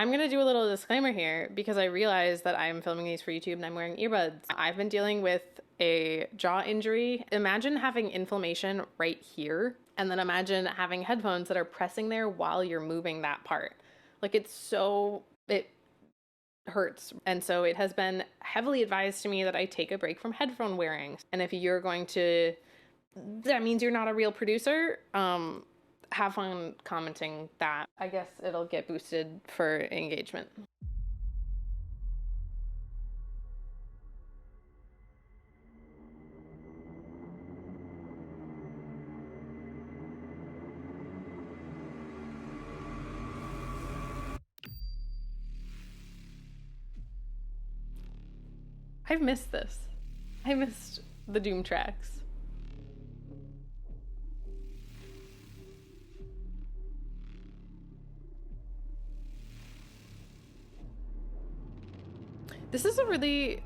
I'm going to do a little disclaimer here because I realize that I'm filming these for YouTube and I'm wearing earbuds. I've been dealing with a jaw injury. Imagine having inflammation right here, and then imagine having headphones that are pressing there while you're moving that part. Like it hurts. And so it has been heavily advised to me that I take a break from headphone wearing. And if you're going to, that means you're not a real producer. Have fun commenting that. I guess it'll get boosted for engagement. I've missed this. I missed the Doom tracks. This is a really,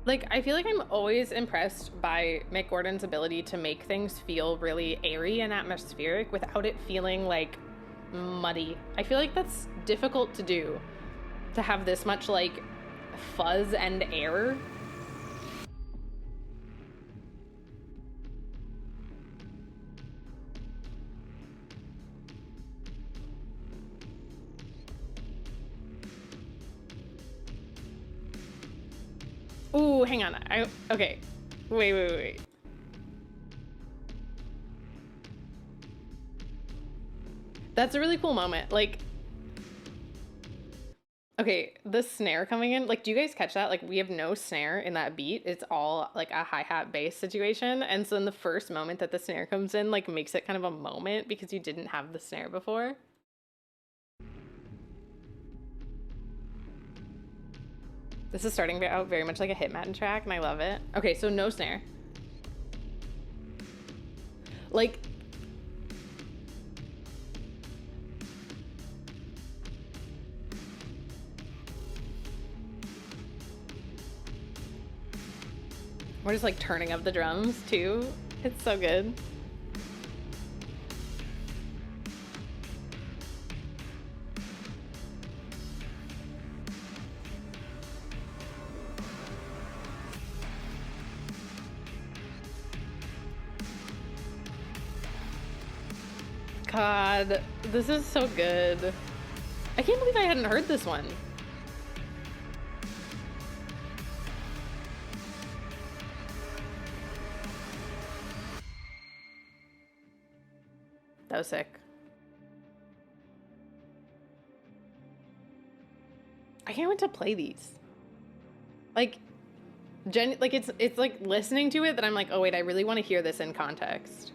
like, I feel like I'm always impressed by Mick Gordon's ability to make things feel really airy and atmospheric without it feeling like muddy. I feel like that's difficult to do, to have this much like fuzz and air. Ooh, hang on. Okay. Wait. That's a really cool moment. Like, okay, the snare coming in, like, do you guys catch that? Like, we have no snare in that beat. It's all like a hi-hat bass situation. And so in the first moment that the snare comes in, like, makes it kind of a moment because you didn't have the snare before. This is starting out very much like a Hitman track, and I love it. Okay, so no snare. Like, we're just like turning up the drums too. It's so good. God, this is so good. I can't believe I hadn't heard this one. That was sick. I can't wait to play these. Like, like it's like listening to it that I'm like, oh wait, I really want to hear this in context.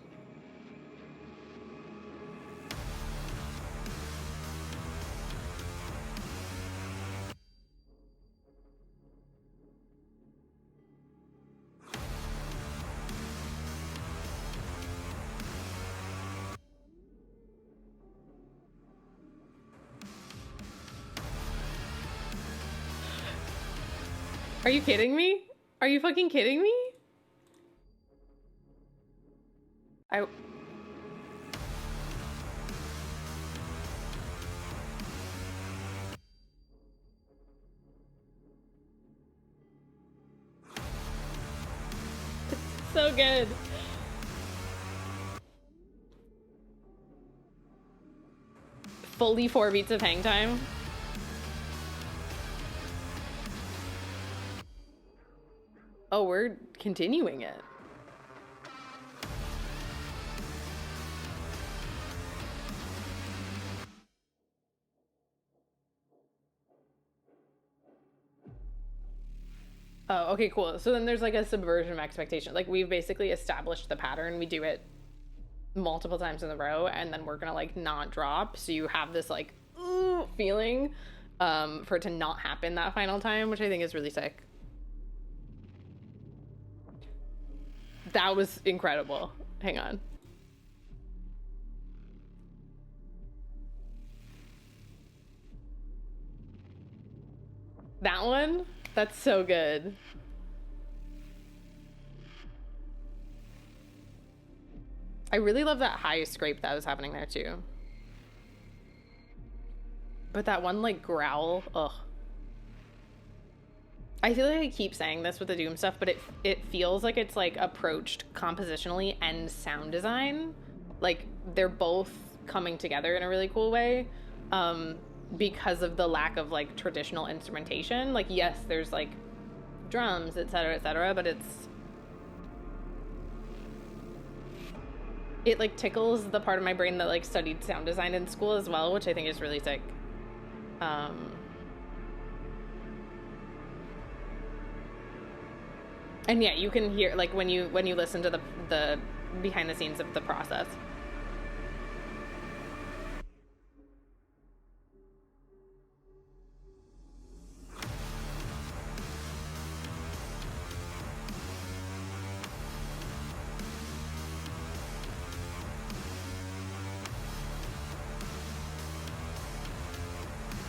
Are you kidding me? Are you fucking kidding me? I... It's so good. Fully 4 beats of hang time. Oh, we're continuing it. Oh, okay, cool. So then there's like a subversion of expectation. Like we've basically established the pattern. We do it multiple times in a row, and then we're gonna like not drop. So you have this like ooh feeling for it to not happen that final time, which I think is really sick. That was incredible. Hang on. That one? That's so good. I really love that high scrape that was happening there too. But that one like growl, ugh. I feel like I keep saying this with the Doom stuff, but it feels like it's like approached compositionally and sound design. Like they're both coming together in a really cool way. Because of the lack of like traditional instrumentation. Like yes, there's like drums, etc., but it like tickles the part of my brain that like studied sound design in school as well, which I think is really sick. Um, and yeah, you can hear like when you listen to the behind the scenes of the process.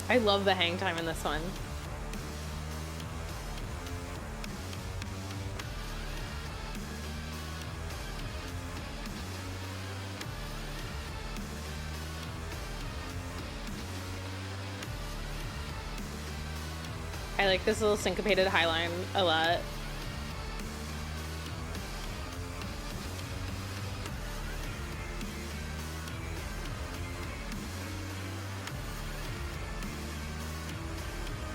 I love the hang time in this one. I like this little syncopated highline a lot.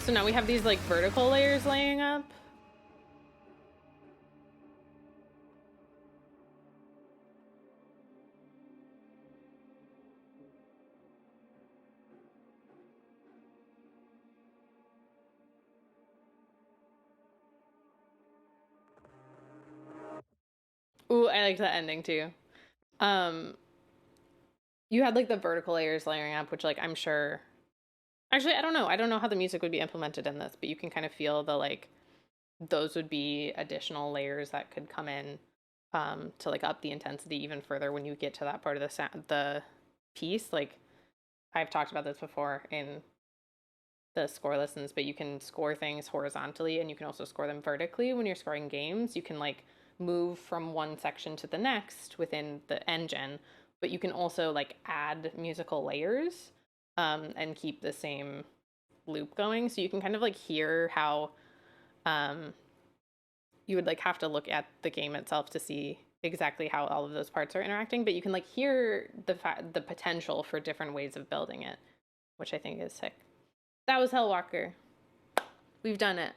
So now we have these like vertical layers laying up. Ooh, I liked that ending too. Um, you had like the vertical layers layering up, which like I'm sure. Actually, I don't know. I don't know how the music would be implemented in this, but you can kind of feel the like those would be additional layers that could come in to like up the intensity even further when you get to that part of the piece. Like I've talked about this before in the score listens, but you can score things horizontally and you can also score them vertically when you're scoring games. You can like move from one section to the next within the engine, but you can also like add musical layers and keep the same loop going. So you can kind of like hear how um, you would like have to look at the game itself to see exactly how all of those parts are interacting, but you can like hear the potential for different ways of building it, which I think is sick. That was Hellwalker. We've done it.